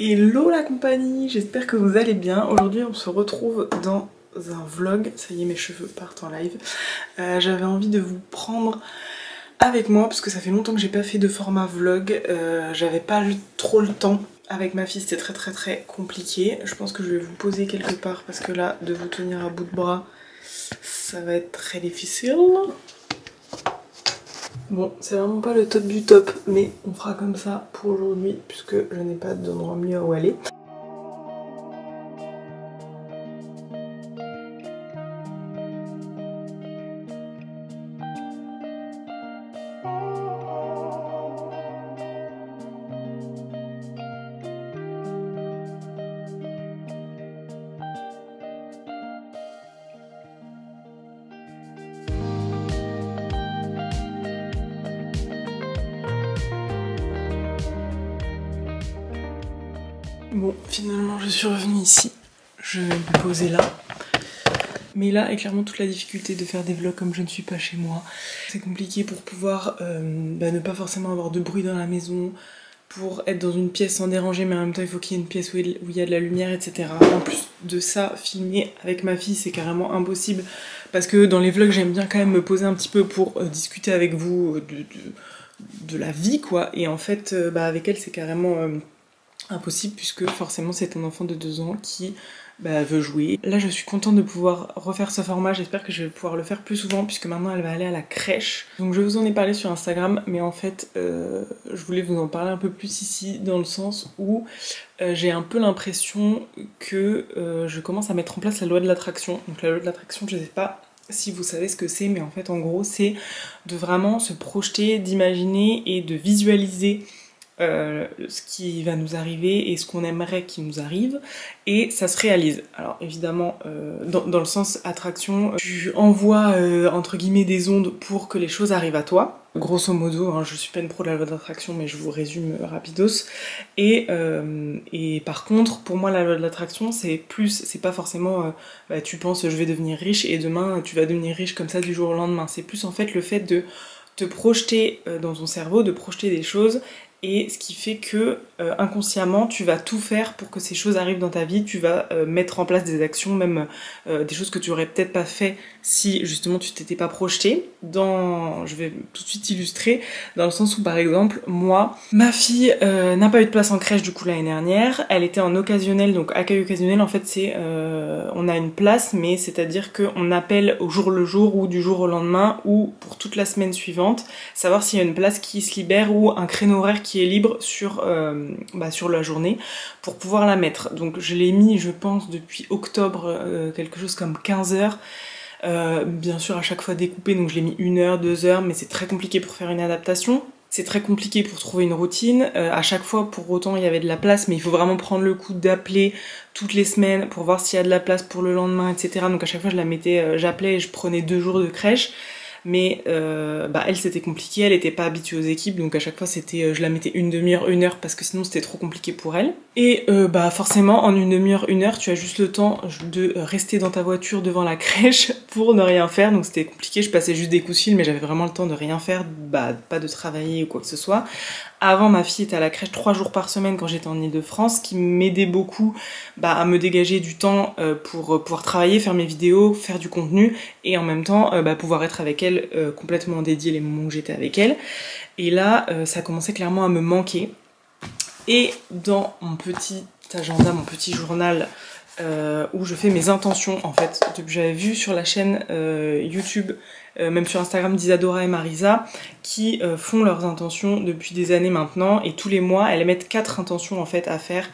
Hello la compagnie, j'espère que vous allez bien. Aujourd'hui on se retrouve dans un vlog. Ça y est, mes cheveux partent en live. J'avais envie de vous prendre avec moi parce que ça fait longtemps que j'ai pas fait de format vlog. J'avais pas trop le temps. Avec ma fille c'était très compliqué. Je pense que je vais vous poser quelque part parce que là de vous tenir à bout de bras ça va être très difficile. Bon, c'est vraiment pas le top du top, mais on fera comme ça pour aujourd'hui puisque je n'ai pas d'endroit mieux où aller. Bon, finalement je suis revenue ici, je vais me poser là. Mais là est clairement toute la difficulté de faire des vlogs comme je ne suis pas chez moi. C'est compliqué pour pouvoir ne pas forcément avoir de bruit dans la maison, pour être dans une pièce sans déranger, mais en même temps il faut qu'il y ait une pièce où il y a de la lumière, etc. En plus de ça, filmer avec ma fille c'est carrément impossible, parce que dans les vlogs j'aime bien quand même me poser un petit peu pour discuter avec vous de la vie quoi, et en fait avec elle c'est carrément impossible puisque forcément c'est un enfant de 2 ans qui veut jouer. Là je suis contente de pouvoir refaire ce format, j'espère que je vais pouvoir le faire plus souvent puisque maintenant elle va aller à la crèche. Donc je vous en ai parlé sur Instagram, mais en fait je voulais vous en parler un peu plus ici dans le sens où j'ai un peu l'impression que je commence à mettre en place la loi de l'attraction. Donc la loi de l'attraction, je sais pas si vous savez ce que c'est, mais en fait en gros c'est de vraiment se projeter, d'imaginer et de visualiser ce qui va nous arriver et ce qu'on aimerait qu'il nous arrive, et ça se réalise. Alors évidemment dans le sens attraction, tu envoies entre guillemets des ondes pour que les choses arrivent à toi, grosso modo, hein, je suis pas une pro de la loi d'attraction mais je vous résume rapidos, et par contre pour moi la loi de l'attraction c'est pas forcément tu penses je vais devenir riche et demain tu vas devenir riche comme ça du jour au lendemain, c'est plus en fait le fait de te projeter dans ton cerveau, de projeter des choses, et ce qui fait que inconsciemment tu vas tout faire pour que ces choses arrivent dans ta vie, tu vas mettre en place des actions, même des choses que tu aurais peut-être pas fait si justement tu t'étais pas projeté. Je vais tout de suite illustrer, dans le sens où par exemple moi, ma fille n'a pas eu de place en crèche du coup l'année dernière, elle était en occasionnel, donc accueil occasionnel en fait c'est on a une place, mais c'est à dire qu'on appelle au jour le jour ou du jour au lendemain ou pour toute la semaine suivante, savoir s'il y a une place qui se libère ou un créneau horaire qui est libre sur la journée pour pouvoir la mettre. Donc je l'ai mis je pense depuis octobre, quelque chose comme 15 heures. Bien sûr à chaque fois découpé, donc je l'ai mis 1 heure, 2 heures, mais c'est très compliqué pour faire une adaptation. C'est très compliqué pour trouver une routine. À chaque fois, pour autant, il y avait de la place, mais il faut vraiment prendre le coup d'appeler toutes les semaines pour voir s'il y a de la place pour le lendemain, etc. Donc à chaque fois, je la mettais, j'appelais et je prenais 2 jours de crèche. Mais elle c'était compliqué, elle était pas habituée aux équipes, donc à chaque fois c'était je la mettais 1 demi-heure, 1 heure parce que sinon c'était trop compliqué pour elle. Et forcément en 1 demi-heure, 1 heure tu as juste le temps de rester dans ta voiture devant la crèche pour ne rien faire, donc c'était compliqué, je passais juste des coups de fil mais j'avais vraiment le temps de rien faire, pas de travailler ou quoi que ce soit. Avant ma fille était à la crèche 3 jours par semaine quand j'étais en Ile-de-France, ce qui m'aidait beaucoup à me dégager du temps pour pouvoir travailler, faire mes vidéos, faire du contenu et en même temps pouvoir être avec elle complètement dédiée les moments où j'étais avec elle. Et là ça commençait clairement à me manquer. Et dans mon petit agenda, mon petit journal où je fais mes intentions en fait, j'avais vu sur la chaîne YouTube, même sur Instagram, d'Isadora et Marisa qui font leurs intentions depuis des années maintenant, et tous les mois elles mettent 4 intentions en fait à faire,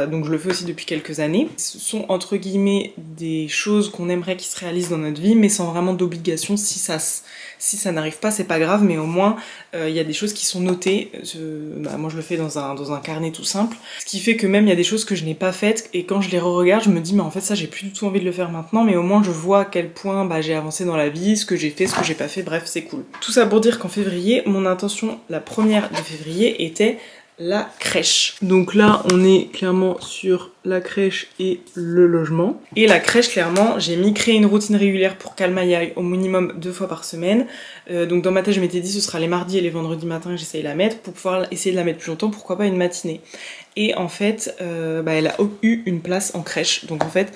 donc je le fais aussi depuis quelques années. Ce sont entre guillemets des choses qu'on aimerait qu'ils se réalisent dans notre vie mais sans vraiment d'obligation. Si ça n'arrive pas c'est pas grave, mais au moins il y a des choses qui sont notées. Moi je le fais dans un carnet tout simple, ce qui fait que même il y a des choses que je n'ai pas faites et quand je les re-regarde je me dis mais en fait ça j'ai plus du tout envie de le faire maintenant, mais au moins je vois à quel point j'ai avancé dans la vie, ce que j'ai fait, ce que j'ai pas fait, bref c'est cool. Tout ça pour dire qu'en février, mon intention, la première de février, était la crèche. Donc là on est clairement sur la crèche et le logement. Et la crèche, clairement j'ai mis créer une routine régulière pour qu'Alma y aille au minimum 2 fois par semaine. Donc dans ma tête je m'étais dit ce sera les mardis et les vendredis matins que j'essaye de la mettre pour pouvoir essayer de la mettre plus longtemps, pourquoi pas une matinée. Et en fait elle a eu une place en crèche. Donc en fait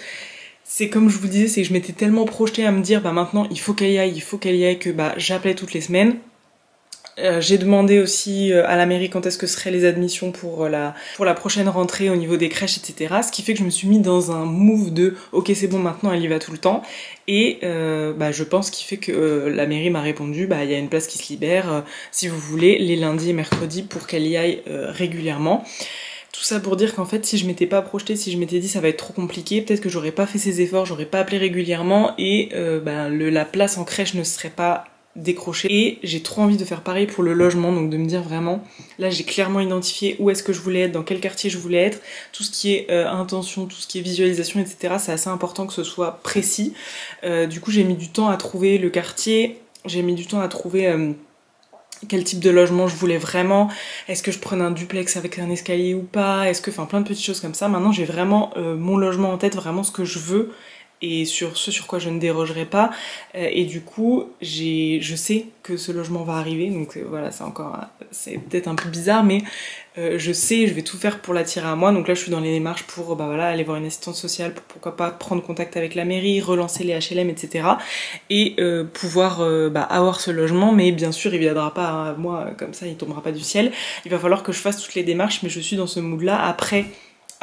c'est comme je vous disais, c'est que je m'étais tellement projetée à me dire maintenant il faut qu'elle y aille que j'appelais toutes les semaines. J'ai demandé aussi à la mairie quand est-ce que seraient les admissions pour la prochaine rentrée au niveau des crèches, etc. Ce qui fait que je me suis mis dans un move de ok c'est bon maintenant elle y va tout le temps. Et je pense qu'il fait que la mairie m'a répondu il y a une place qui se libère si vous voulez les lundis et mercredis pour qu'elle y aille régulièrement. Tout ça pour dire qu'en fait si je m'étais pas projetée, si je m'étais dit ça va être trop compliqué, peut-être que j'aurais pas fait ces efforts, j'aurais pas appelé régulièrement et la place en crèche ne serait pas décrochée. Et j'ai trop envie de faire pareil pour le logement, donc de me dire vraiment, là j'ai clairement identifié où est-ce que je voulais être, dans quel quartier je voulais être, tout ce qui est intention, tout ce qui est visualisation, etc. C'est assez important que ce soit précis. Du coup j'ai mis du temps à trouver le quartier, j'ai mis du temps à trouver quel type de logement je voulais vraiment, est-ce que je prenais un duplex avec un escalier ou pas, est-ce que, enfin plein de petites choses comme ça. Maintenant j'ai vraiment mon logement en tête, vraiment ce que je veux et sur ce sur quoi je ne dérogerai pas, et du coup je sais que ce logement va arriver, donc voilà c'est peut-être un peu bizarre mais je sais, je vais tout faire pour l'attirer à moi. Donc là je suis dans les démarches pour aller voir une assistante sociale, pour pourquoi pas prendre contact avec la mairie, relancer les HLM, etc. et pouvoir avoir ce logement. Mais bien sûr il viendra pas à moi comme ça, il tombera pas du ciel, il va falloir que je fasse toutes les démarches, mais je suis dans ce mood là après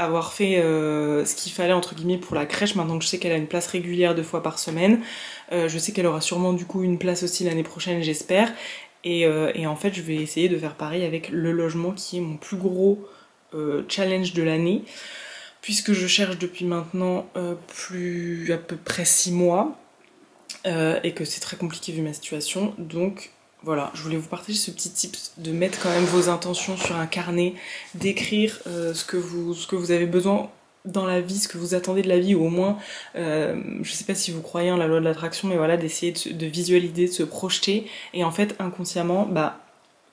avoir fait ce qu'il fallait entre guillemets pour la crèche. Maintenant que je sais qu'elle a une place régulière 2 fois par semaine, je sais qu'elle aura sûrement du coup une place aussi l'année prochaine, j'espère. Et en fait je vais essayer de faire pareil avec le logement qui est mon plus gros challenge de l'année, puisque je cherche depuis maintenant à peu près 6 mois et que c'est très compliqué vu ma situation. Donc voilà, je voulais vous partager ce petit tip de mettre quand même vos intentions sur un carnet, d'écrire ce que vous avez besoin dans la vie, ce que vous attendez de la vie, ou au moins, je sais pas si vous croyez en la loi de l'attraction, mais voilà, d'essayer de visualiser, de se projeter, et en fait, inconsciemment,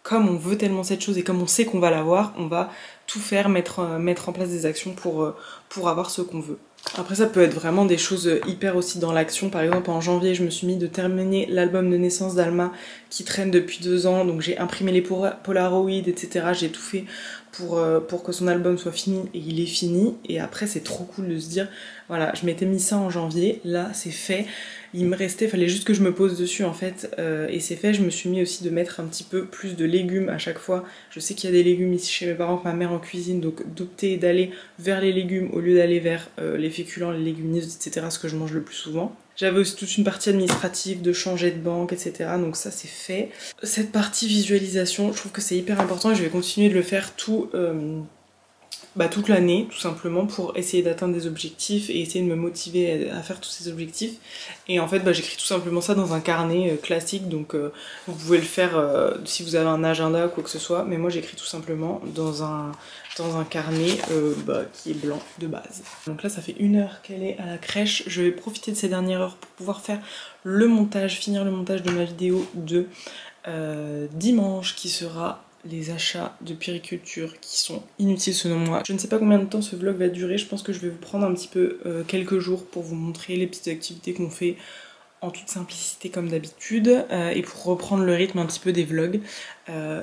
comme on veut tellement cette chose et comme on sait qu'on va l'avoir, on va tout faire, mettre en place des actions pour avoir ce qu'on veut. Après ça peut être vraiment des choses hyper aussi dans l'action. Par exemple en janvier je me suis mis de terminer l'album de naissance d'Alma qui traîne depuis 2 ans, donc j'ai imprimé les Polaroids, etc. J'ai tout fait pour que son album soit fini, et il est fini. Et après c'est trop cool de se dire voilà, je m'étais mis ça en janvier, là c'est fait, il me restait, fallait juste que je me pose dessus en fait, et c'est fait. Je me suis mis aussi de mettre un petit peu plus de légumes à chaque fois. Je sais qu'il y a des légumes ici chez mes parents, que ma mère en cuisine, donc d'opter d'aller vers les légumes au lieu d'aller vers les féculents, les légumineuses, etc., ce que je mange le plus souvent. J'avais aussi toute une partie administrative, de changer de banque, etc. Donc ça c'est fait. Cette partie visualisation, je trouve que c'est hyper important et je vais continuer de le faire toute l'année, tout simplement, pour essayer d'atteindre des objectifs et essayer de me motiver à faire tous ces objectifs. Et en fait j'écris tout simplement ça dans un carnet classique, donc vous pouvez le faire si vous avez un agenda ou quoi que ce soit, mais moi j'écris tout simplement dans un carnet qui est blanc de base. Donc là ça fait 1 heure qu'elle est à la crèche, je vais profiter de ces dernières heures pour pouvoir faire le montage, finir le montage de ma vidéo de dimanche, qui sera les achats de puériculture qui sont inutiles selon moi. Je ne sais pas combien de temps ce vlog va durer, je pense que je vais vous prendre un petit peu quelques jours pour vous montrer les petites activités qu'on fait en toute simplicité comme d'habitude, et pour reprendre le rythme un petit peu des vlogs.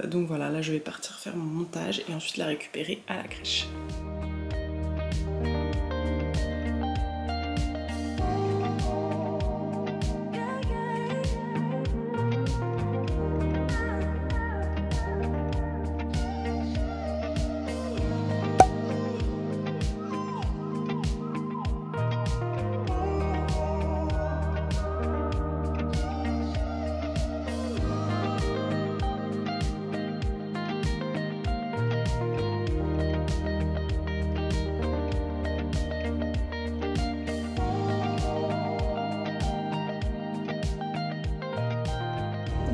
Donc voilà, là je vais partir faire mon montage et ensuite la récupérer à la crèche.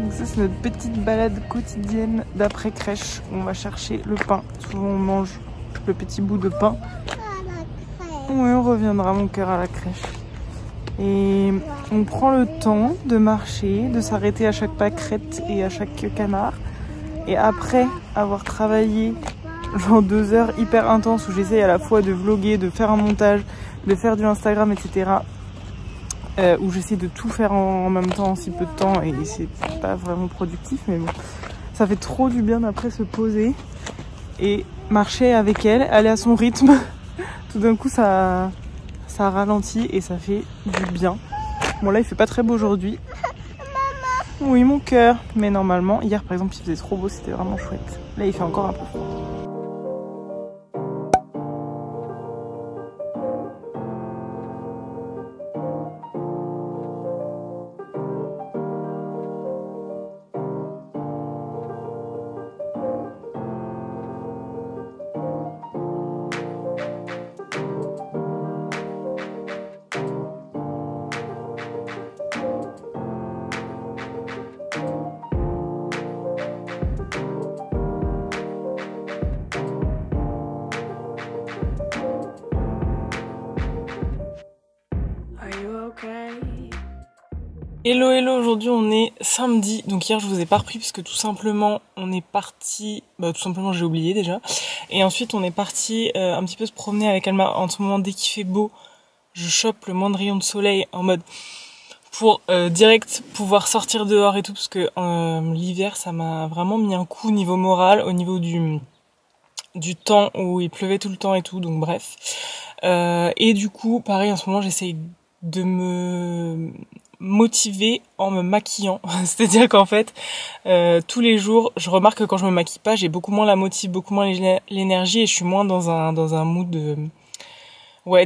Donc ça c'est notre petite balade quotidienne d'après crèche. On va chercher le pain. Souvent on mange le petit bout de pain. Oui, on reviendra mon cœur à la crèche. Et on prend le temps de marcher, de s'arrêter à chaque pâquerette et à chaque canard. Et après avoir travaillé genre 2 heures hyper intenses où j'essaye à la fois de vlogger, de faire un montage, de faire du Instagram, etc. Où j'essaie de tout faire en même temps en si peu de temps et c'est pas vraiment productif, mais bon, ça fait trop du bien d'après se poser et marcher avec elle, aller à son rythme. Tout d'un coup ça ralentit et ça fait du bien. Bon là il fait pas très beau aujourd'hui. Oui mon cœur, mais normalement hier par exemple il faisait trop beau, c'était vraiment chouette. Là il fait encore un peu froid. Hello hello, aujourd'hui on est samedi, donc hier je vous ai pas repris parce que tout simplement on est parti, tout simplement j'ai oublié déjà, et ensuite on est parti un petit peu se promener avec Alma. En ce moment dès qu'il fait beau, je chope le moins de rayons de soleil en mode pour direct pouvoir sortir dehors et tout, parce que l'hiver ça m'a vraiment mis un coup au niveau moral, au niveau du temps où il pleuvait tout le temps et tout, donc bref. Et du coup pareil en ce moment j'essaye de me motiver en me maquillant. C'est-à-dire qu'en fait, tous les jours, je remarque que quand je me maquille pas, j'ai beaucoup moins la motive, beaucoup moins l'énergie et je suis moins dans un mood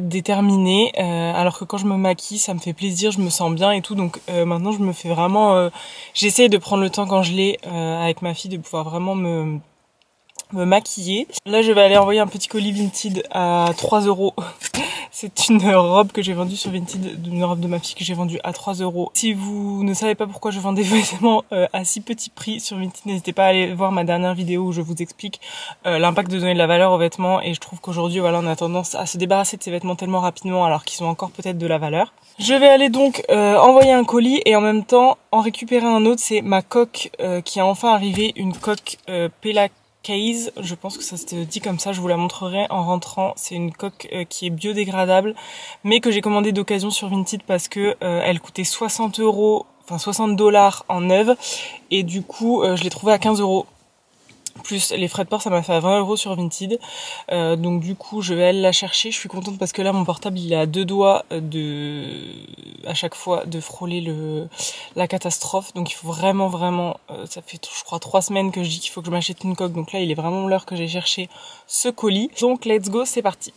déterminé. Alors que quand je me maquille, ça me fait plaisir, je me sens bien et tout. Donc maintenant, je me fais vraiment... j'essaye de prendre le temps quand je l'ai avec ma fille, de pouvoir vraiment me maquiller. Là, je vais aller envoyer un petit colis Vinted à 3 €. C'est une robe que j'ai vendue sur Vinted, une robe de ma fille que j'ai vendue à 3 €. Si vous ne savez pas pourquoi je vends des vêtements à si petit prix sur Vinted, n'hésitez pas à aller voir ma dernière vidéo où je vous explique l'impact de donner de la valeur aux vêtements. Et je trouve qu'aujourd'hui, voilà, on a tendance à se débarrasser de ces vêtements tellement rapidement alors qu'ils ont encore peut-être de la valeur. Je vais aller donc envoyer un colis et en même temps en récupérer un autre. C'est ma coque qui est enfin arrivée, une coque Pella Case, je pense que ça se dit comme ça, je vous la montrerai en rentrant. C'est une coque qui est biodégradable, mais que j'ai commandée d'occasion sur Vinted parce que elle coûtait 60 €, enfin 60 $ en neuve, et du coup je l'ai trouvée à 15 €. Plus les frais de port, ça m'a fait à 20 € sur Vinted. Donc du coup, je vais aller la chercher. Je suis contente parce que là, mon portable, il est à 2 doigts à chaque fois de frôler la catastrophe. Donc il faut vraiment, ça fait je crois 3 semaines que je dis qu'il faut que je m'achète une coque. Donc là, il est vraiment l'heure que j'ai cherché ce colis. Donc let's go, c'est parti.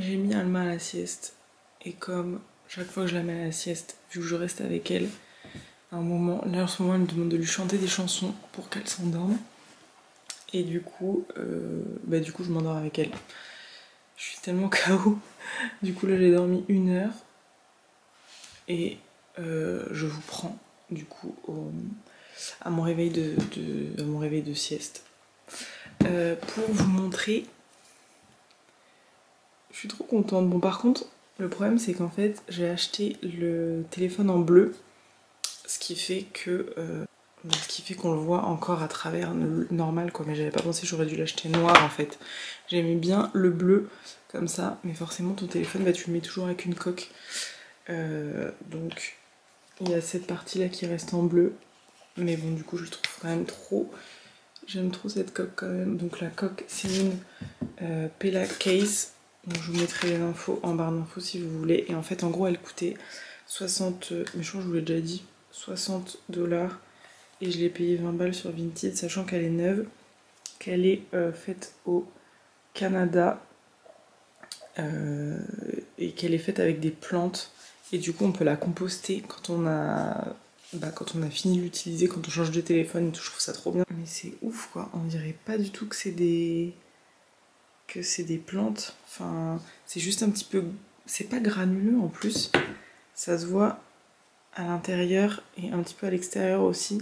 J'ai mis Alma à la sieste et comme chaque fois que je la mets à la sieste, vu que je reste avec elle, à un moment, là en ce moment elle me demande de lui chanter des chansons pour qu'elle s'endorme et du coup je m'endors avec elle. Je suis tellement KO, du coup là j'ai dormi 1 heure et je vous prends du coup à mon réveil de sieste pour vous montrer. Je suis trop contente. Bon par contre le problème c'est qu'en fait j'ai acheté le téléphone en bleu, ce qui fait qu'on le voit encore à travers le normal quoi, mais j'avais pas pensé, j'aurais dû l'acheter noir en fait. J'aimais bien le bleu comme ça, mais forcément ton téléphone tu le mets toujours avec une coque, donc il y a cette partie là qui reste en bleu, mais bon du coup je le trouve quand même trop, j'aime trop cette coque quand même. Donc la coque c'est une Pella Case. Donc je vous mettrai les infos en barre d'infos si vous voulez. Et en fait, en gros, elle coûtait 60, mais je crois que je vous l'ai déjà dit, 60 $. Et je l'ai payé 20 balles sur Vinted, sachant qu'elle est neuve, qu'elle est faite au Canada et qu'elle est faite avec des plantes. Et du coup, on peut la composter quand on a fini de l'utiliser, quand on change de téléphone et tout. Je trouve ça trop bien. Mais c'est ouf quoi, on dirait pas du tout que c'est des plantes, enfin c'est juste un petit peu, c'est pas granuleux en plus, ça se voit à l'intérieur et un petit peu à l'extérieur aussi.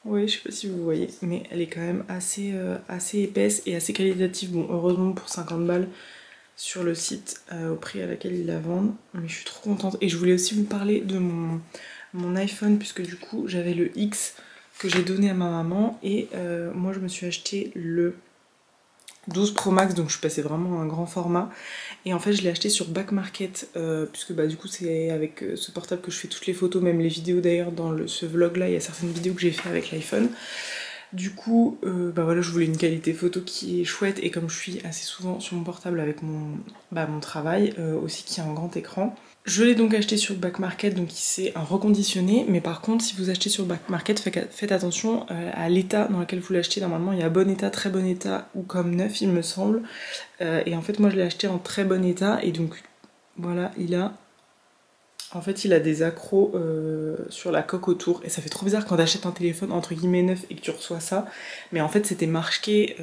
Oui, je sais pas si vous voyez, mais elle est quand même assez, assez épaisse et assez qualitative. Bon, heureusement pour 50 balles sur le site au prix à laquelle ils la vendent, mais je suis trop contente. Et je voulais aussi vous parler de mon iPhone, puisque du coup j'avais le X que j'ai donné à ma maman et moi je me suis acheté le 12 Pro Max, donc je suis passée vraiment à un grand format. Et en fait je l'ai acheté sur Back Market, puisque bah du coup c'est avec ce portable que je fais toutes les photos, même les vidéos d'ailleurs. Dans ce vlog là il y a certaines vidéos que j'ai fait avec l'iPhone. Du coup bah voilà, je voulais une qualité photo qui est chouette, et comme je suis assez souvent sur mon portable avec mon travail, aussi qui a un grand écran. Je l'ai donc acheté sur Back Market, donc c'est un reconditionné, mais par contre si vous achetez sur Back Market, faites attention à l'état dans lequel vous l'achetez. Normalement il y a bon état, très bon état ou comme neuf il me semble, et en fait moi je l'ai acheté en très bon état, et donc voilà, il a des accros sur la coque autour, et ça fait trop bizarre quand t'achètes un téléphone entre guillemets neuf et que tu reçois ça, mais en fait c'était marqué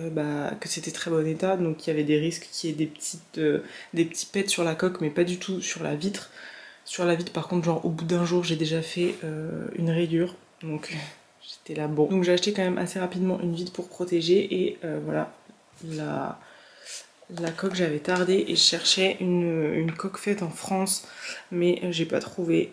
que c'était très bon état, donc il y avait des risques qu'il y ait des petits pets sur la coque, mais pas du tout sur la vitre. Sur la vitre par contre, genre au bout d'un jour j'ai déjà fait une rayure, donc j'étais là bon. Donc j'ai acheté quand même assez rapidement une vitre pour protéger, et voilà, la coque, j'avais tardé et je cherchais une coque faite en France, mais j'ai pas trouvé.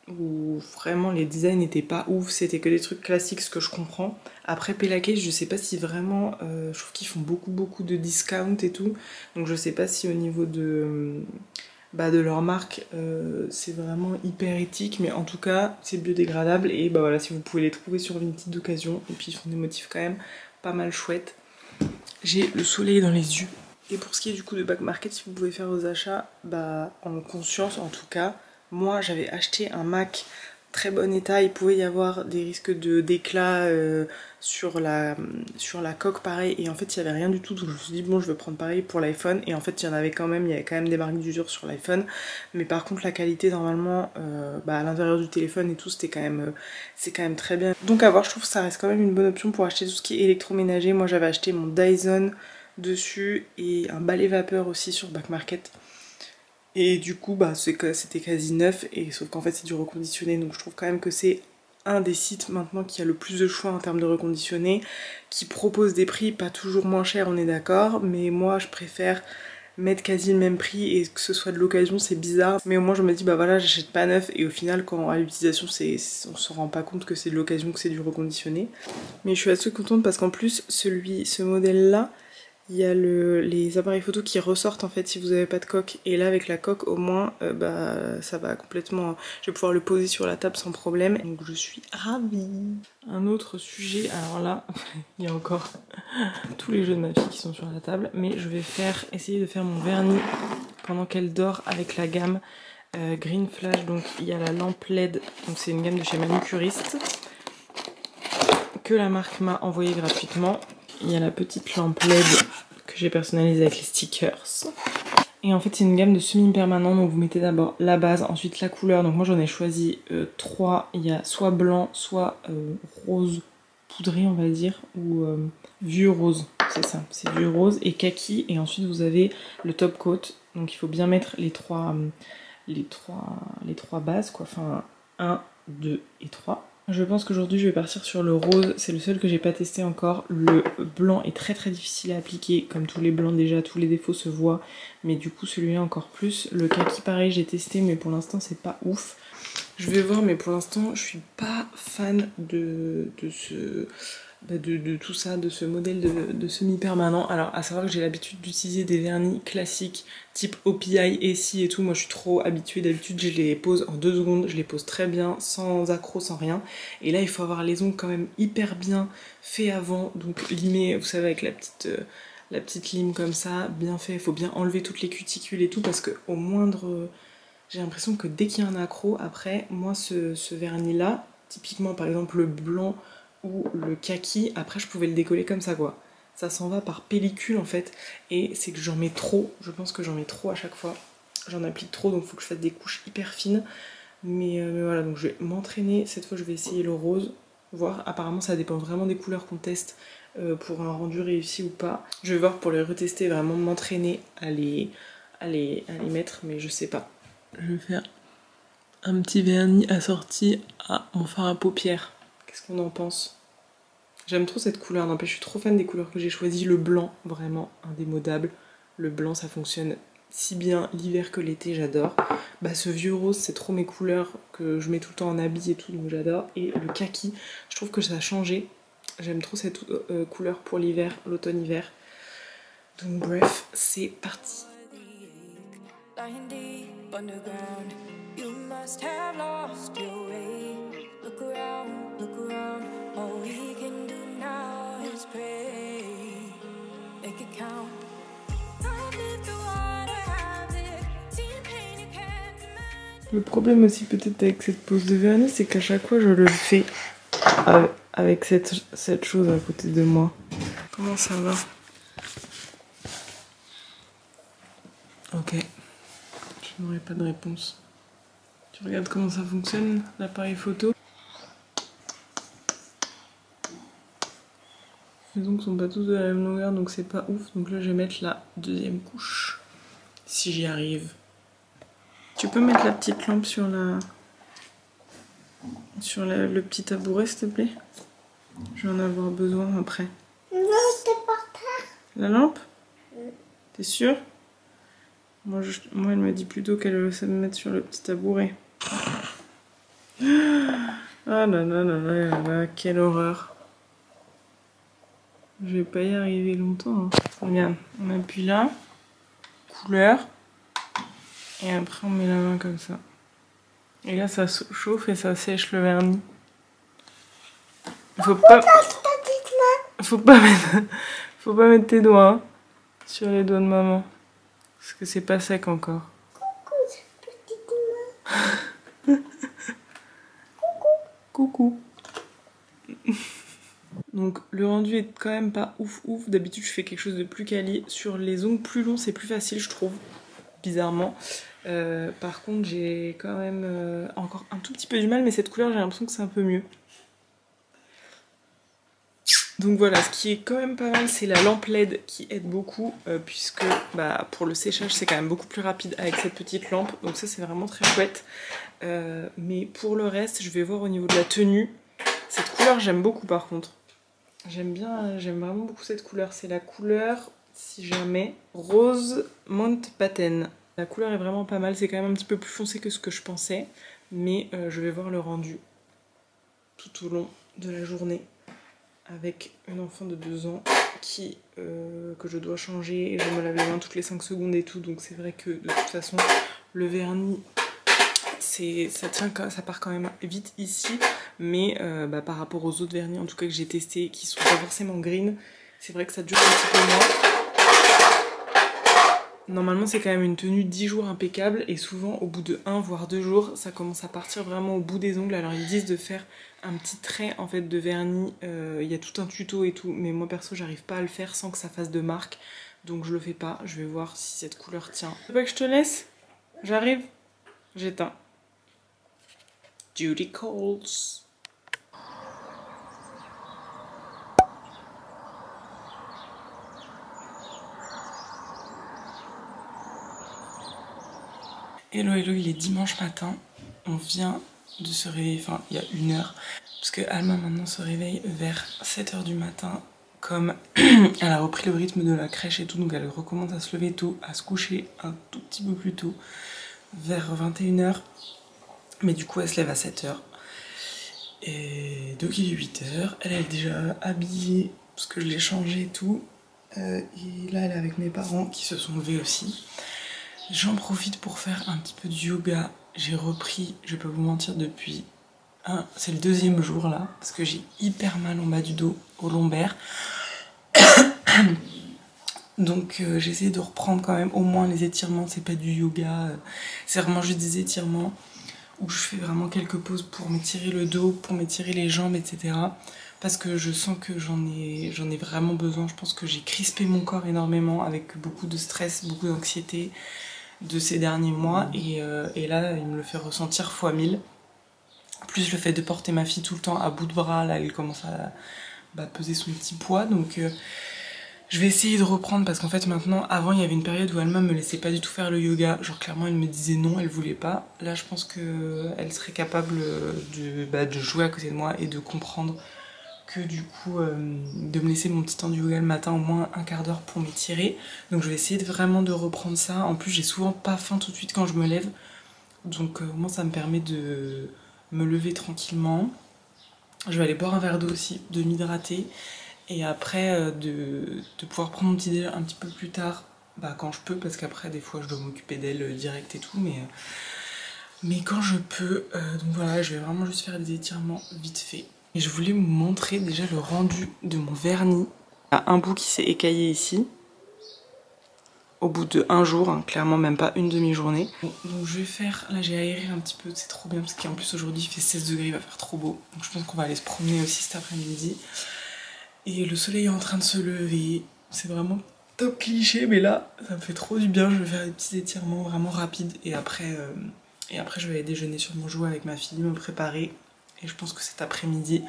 Où vraiment les designs n'étaient pas ouf, c'était que des trucs classiques, ce que je comprends. Après Pelaqué, je sais pas si vraiment, je trouve qu'ils font beaucoup de discount et tout, donc je sais pas si au niveau de leur marque c'est vraiment hyper éthique, mais en tout cas c'est biodégradable, et bah voilà, si vous pouvez les trouver sur Vinted d'occasion, et puis ils font des motifs quand même pas mal chouettes. J'ai le soleil dans les yeux. Et pour ce qui est du coup de Back Market, si vous pouvez faire vos achats, bah en conscience en tout cas. Moi j'avais acheté un Mac très bon état, il pouvait y avoir des risques d'éclat sur la coque pareil, et en fait il n'y avait rien du tout, donc je me suis dit bon je vais prendre pareil pour l'iPhone, et en fait il y en avait quand même, il y avait quand même des marques d'usure sur l'iPhone, mais par contre la qualité normalement à l'intérieur du téléphone et tout c'est quand même très bien. Donc à voir, je trouve que ça reste quand même une bonne option pour acheter tout ce qui est électroménager. Moi j'avais acheté mon Dyson dessus et un balai vapeur aussi sur Back Market. Et du coup, c'était quasi neuf, et sauf qu'en fait c'est du reconditionné, donc je trouve quand même que c'est un des sites maintenant qui a le plus de choix en termes de reconditionné, qui propose des prix pas toujours moins chers, on est d'accord, mais moi je préfère mettre quasi le même prix et que ce soit de l'occasion, c'est bizarre. Mais au moins je me dis bah voilà, j'achète pas neuf, et au final quand à l'utilisation on se rend pas compte que c'est de l'occasion, que c'est du reconditionné. Mais je suis assez contente parce qu'en plus ce modèle là, il y a les appareils photo qui ressortent en fait si vous n'avez pas de coque, et là avec la coque au moins ça va complètement, je vais pouvoir le poser sur la table sans problème, donc je suis ravie. Un autre sujet, alors là il y a encore tous les jeux de ma fille qui sont sur la table, mais je vais essayer de faire mon vernis pendant qu'elle dort avec la gamme Green Flash. Donc il y a la lampe LED, donc c'est une gamme de chez Manucuriste que la marque m'a envoyé gratuitement. Il y a la petite lampe LED que j'ai personnalisée avec les stickers. Et en fait c'est une gamme de semi-permanent, donc vous mettez d'abord la base, ensuite la couleur. Donc moi j'en ai choisi 3, il y a soit blanc, soit rose poudré on va dire, ou vieux rose, c'est ça, c'est vieux rose et kaki. Et ensuite vous avez le top coat, donc il faut bien mettre les trois bases quoi, enfin 1, 2 et 3. Je pense qu'aujourd'hui je vais partir sur le rose, c'est le seul que j'ai pas testé encore. Le blanc est très difficile à appliquer, comme tous les blancs déjà, tous les défauts se voient, mais du coup celui-là encore plus. Le kaki pareil j'ai testé, mais pour l'instant c'est pas ouf. Je vais voir, mais pour l'instant je suis pas fan de tout ça, de ce modèle de semi-permanent. Alors à savoir que j'ai l'habitude d'utiliser des vernis classiques type OPI, ECI et tout. Moi je suis trop habituée, d'habitude je les pose en 2 secondes, je les pose très bien, sans accroc, sans rien. Et là il faut avoir les ongles quand même hyper bien fait avant, donc limés, vous savez, avec la petite lime comme ça, bien fait. Il faut bien enlever toutes les cuticules et tout, parce que au moindre... J'ai l'impression que dès qu'il y a un accroc, après, moi ce vernis là, typiquement par exemple le blanc ou le kaki, après je pouvais le décoller comme ça quoi. Ça s'en va par pellicule en fait, et c'est que j'en mets trop, je pense que j'en mets trop à chaque fois. J'en applique trop, donc il faut que je fasse des couches hyper fines. Mais voilà, donc je vais m'entraîner, cette fois je vais essayer le rose, voir, apparemment ça dépend vraiment des couleurs qu'on teste pour un rendu réussi ou pas. Je vais voir pour les retester, vraiment m'entraîner à les mettre, mais je sais pas. Je vais faire un petit vernis assorti à mon fard à paupières. Qu'est-ce qu'on en pense? J'aime trop cette couleur, n'empêche je suis trop fan des couleurs que j'ai choisies. Le blanc, vraiment indémodable. Le blanc ça fonctionne si bien l'hiver que l'été, j'adore. Bah ce vieux rose c'est trop mes couleurs que je mets tout le temps en habit et tout, donc j'adore. Et le kaki, je trouve que ça a changé. J'aime trop cette couleur pour l'hiver, l'automne-hiver. Donc bref, c'est parti. Le problème aussi peut-être avec cette pose de vernis, c'est qu'à chaque fois je le fais avec cette chose à côté de moi. Comment ça va? Ok. Je n'aurai pas de réponse. Tu regardes comment ça fonctionne, l'appareil photo? Les ongles sont pas tous de la même longueur, donc c'est pas ouf. Donc là je vais mettre la deuxième couche. Si j'y arrive. Tu peux mettre la petite lampe sur le petit tabouret, s'il te plaît? Je vais en avoir besoin après. Non, c'est par terre. La lampe? T'es sûre? Moi, elle me dit plutôt qu'elle veut se mettre sur le petit tabouret. Ah là là là là là, quelle horreur. Je vais pas y arriver longtemps. Hein. Regarde, on appuie là, couleur, et après on met la main comme ça. Et là ça chauffe et ça sèche le vernis. Faut pas mettre tes doigts hein, sur les doigts de maman. Parce que c'est pas sec encore. Coucou, petite main. Coucou. Donc le rendu est quand même pas ouf ouf. D'habitude je fais quelque chose de plus quali. Sur les ongles plus longs c'est plus facile je trouve. Bizarrement. Par contre j'ai quand même encore un tout petit peu du mal. Mais cette couleur j'ai l'impression que c'est un peu mieux. Donc voilà, ce qui est quand même pas mal, c'est la lampe LED qui aide beaucoup, puisque bah, pour le séchage, c'est quand même beaucoup plus rapide avec cette petite lampe. Donc ça, c'est vraiment très chouette. Mais pour le reste, je vais voir au niveau de la tenue. Cette couleur, j'aime beaucoup par contre. J'aime vraiment beaucoup cette couleur. C'est la couleur, si jamais, Rose Mountbatten. La couleur est vraiment pas mal, c'est quand même un petit peu plus foncé que ce que je pensais. Mais je vais voir le rendu tout au long de la journée. Avec une enfant de 2 ans que je dois changer et je me lave les mains toutes les 5 secondes et tout, donc c'est vrai que de toute façon le vernis ça part quand même vite ici, mais bah, par rapport aux autres vernis en tout cas que j'ai testés qui sont pas forcément green, c'est vrai que ça dure un petit peu moins. Normalement c'est quand même une tenue 10 jours impeccable et souvent au bout de 1 voire 2 jours ça commence à partir vraiment au bout des ongles. Alors ils disent de faire un petit trait en fait de vernis, il y a tout un tuto et tout, mais moi perso j'arrive pas à le faire sans que ça fasse de marque, donc je le fais pas. Je vais voir si cette couleur tient. Tu veux pas que je te laisse? J'arrive. J'éteins. Duty calls. Hello hello, il est dimanche matin, on vient de se réveiller, enfin il y a 1 heure, parce que Alma maintenant se réveille vers 7 h du matin, comme elle a repris le rythme de la crèche et tout, donc elle recommence à se lever tôt, à se coucher un tout petit peu plus tôt, vers 21 h, mais du coup elle se lève à 7 h, et donc il est 8 h, elle est déjà habillée, parce que je l'ai changée et tout, et là elle est avec mes parents qui se sont levés aussi. J'en profite pour faire un petit peu de yoga. J'ai repris, je vais pas vous mentir, depuis... c'est le 2e jour là, parce que j'ai hyper mal en bas du dos, au lombaire. Donc j'ai essayé de reprendre quand même au moins les étirements, c'est pas du yoga, c'est vraiment juste des étirements où je fais vraiment quelques pauses pour m'étirer le dos, pour m'étirer les jambes, etc. Parce que je sens que j'en ai vraiment besoin. Je pense que j'ai crispé mon corps énormément avec beaucoup de stress, beaucoup d'anxiété de ces derniers mois, et là il me le fait ressentir fois 1000, plus le fait de porter ma fille tout le temps à bout de bras. Là elle commence à peser son petit poids, donc je vais essayer de reprendre, parce qu'en fait maintenant, avant il y avait une période où Alma me laissait pas du tout faire le yoga, genre clairement elle me disait non, elle voulait pas. Là je pense que elle serait capable de jouer à côté de moi et de comprendre que du coup de me laisser mon petit temps de yoga le matin au moins un quart d'heure pour m'étirer. Donc je vais essayer vraiment de reprendre ça. En plus j'ai souvent pas faim tout de suite quand je me lève. Donc au moins ça me permet de me lever tranquillement. Je vais aller boire un verre d'eau aussi, de m'hydrater. Et après de pouvoir prendre mon petit déjeuner un petit peu plus tard, quand je peux, parce qu'après des fois je dois m'occuper d'elle direct et tout, mais quand je peux. Donc voilà, je vais vraiment juste faire des étirements vite fait. Et je voulais vous montrer déjà le rendu de mon vernis. Il y a un bout qui s'est écaillé ici. Au bout de un jour, hein, clairement même pas une demi-journée. Bon, donc je vais faire, là j'ai aéré un petit peu, c'est trop bien parce qu'en plus aujourd'hui il fait 16 degrés, il va faire trop beau. Donc je pense qu'on va aller se promener aussi cet après-midi. Et le soleil est en train de se lever, c'est vraiment top cliché, mais là ça me fait trop du bien. Je vais faire des petits étirements vraiment rapides et après je vais aller déjeuner sur mon jouet avec ma fille, me préparer. Et je pense que cet après-midi,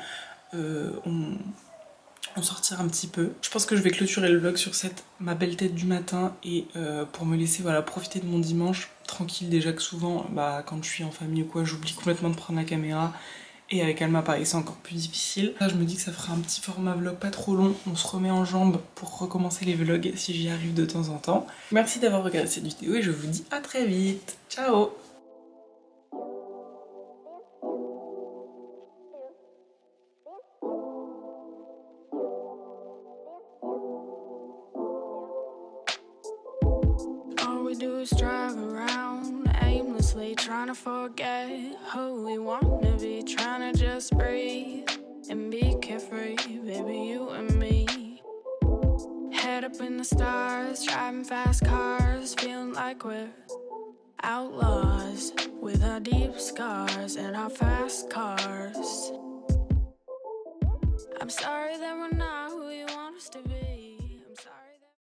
on sortira un petit peu. Je pense que je vais clôturer le vlog sur ma belle tête du matin et pour me laisser profiter de mon dimanche tranquille. Déjà que souvent, quand je suis en famille ou quoi, j'oublie complètement de prendre la caméra. Et avec Alma, pareil, c'est encore plus difficile. Là, je me dis que ça fera un petit format vlog pas trop long. On se remet en jambes pour recommencer les vlogs si j'y arrive de temps en temps. Merci d'avoir regardé cette vidéo et je vous dis à très vite. Ciao! Do is drive around aimlessly, trying to forget who we want to be, trying to just breathe and be carefree, baby, you and me. Head up in the stars, driving fast cars, feeling like we're outlaws with our deep scars and our fast cars. I'm sorry that we're not who you want us to be.